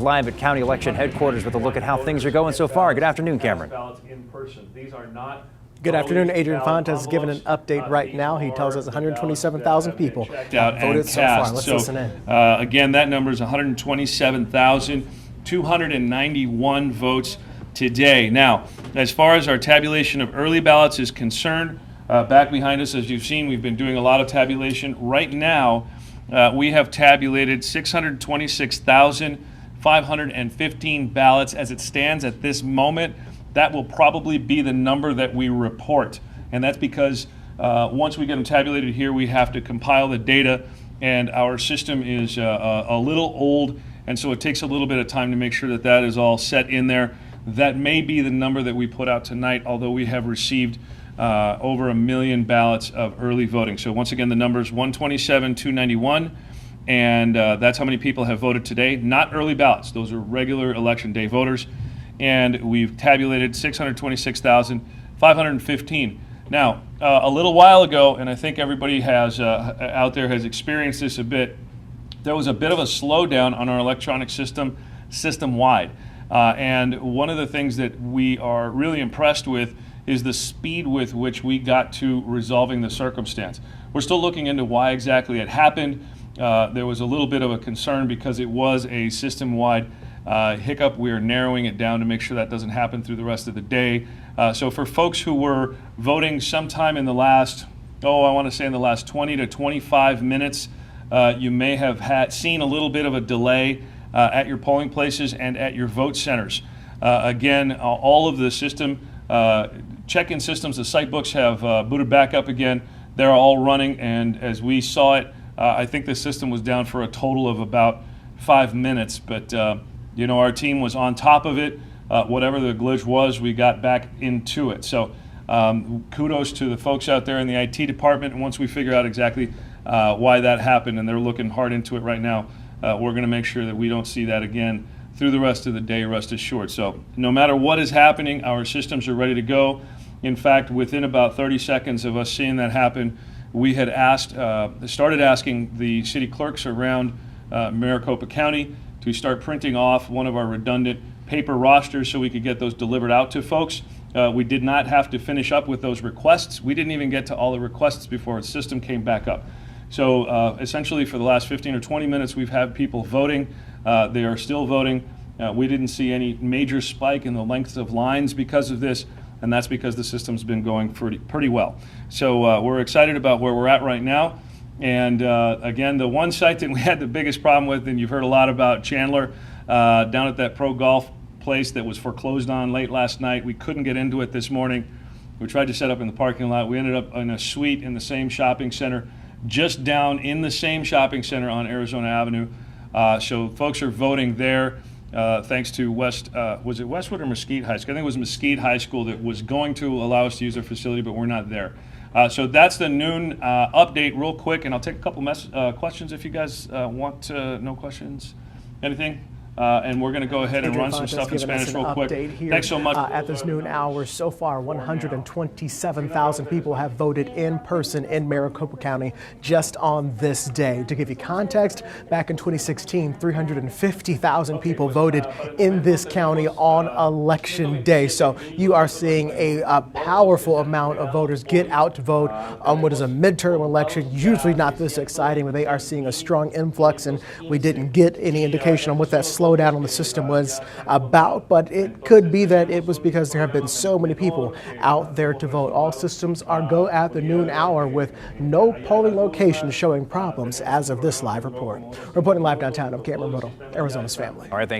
Live at county election headquarters with a look at how things are going so far. Good afternoon, Cameron. Good afternoon. Adrian Fontes has given an update right now. He tells us 127,000 people voted so far. Let's listen in. Again, that number is 127,291 votes today. Now, as far as our tabulation of early ballots is concerned, back behind us, as you've seen, we've been doing a lot of tabulation. Right now, we have tabulated 626,515 ballots as it stands at this moment. That will probably be the number that we report. And that's because once we get them tabulated here, we have to compile the data, and our system is a little old, and so it takes a little bit of time to make sure that that is all set in there. That may be the number that we put out tonight, although we have received over 1 million ballots of early voting. So once again, the number is 127,291, and that's how many people have voted today. Not early ballots; those are regular election day voters. And we've tabulated 626,515. Now, a little while ago, and I think everybody has out there has experienced this a bit, there was a bit of a slowdown on our electronic system-wide. And one of the things that we are really impressed with is the speed with which we got to resolving the circumstance. We're still looking into why exactly it happened. There was a little bit of a concern because it was a system-wide hiccup. We are narrowing it down to make sure that doesn't happen through the rest of the day. So for folks who were voting sometime in the last, I want to say in the last 20 to 25 minutes, you may have seen a little bit of a delay at your polling places and at your vote centers. Again, all of the system check-in systems, the site books have booted back up again. They're all running, and as we saw it, I think the system was down for a total of about 5 minutes, but you know, our team was on top of it. Whatever the glitch was, we got back into it. So kudos to the folks out there in the IT department. And once we figure out exactly why that happened, and they're looking hard into it right now, we're going to make sure that we don't see that again through the rest of the day, rest assured. So no matter what is happening, our systems are ready to go. In fact, within about 30 seconds of us seeing that happen, we had started asking the city clerks around Maricopa County to start printing off one of our redundant paper rosters so we could get those delivered out to folks. We did not have to finish up with those requests. We didn't even get to all the requests before the system came back up. So essentially for the last 15 or 20 minutes, we've had people voting. They are still voting. We didn't see any major spike in the length of lines because of this, and that's because the system's been going pretty well. So we're excited about where we're at right now. And again, the one site that we had the biggest problem with, and you've heard a lot about Chandler, down at that pro golf place that was foreclosed on late last night. We couldn't get into it this morning. We tried to set up in the parking lot. We ended up in a suite in the same shopping center, just down in the same shopping center on Arizona Avenue. So folks are voting there thanks to was it Westwood or Mesquite High School? I think it was Mesquite High School that was going to allow us to use their facility, but we're not there. So that's the noon update real quick, and I'll take a couple questions if you guys want to. No questions? Anything? And we're going to go ahead and run some stuff in Spanish real quick. Thanks so much. At this noon hour, so far, 127,000 people have voted in person in Maricopa County just on this day. To give you context, back in 2016, 350,000 people voted in this county on election day. So you are seeing a powerful amount of voters get out to vote on what is a midterm election. Usually not this exciting, but they are seeing a strong influx, and we didn't get any indication on what that slowdown on the system was about, but it could be that it was because there have been so many people out there to vote. All systems are go at the noon hour with no polling locations showing problems as of this live report. Reporting live downtown, I'm Cameron Riddle, Arizona's Family. All right, thanks.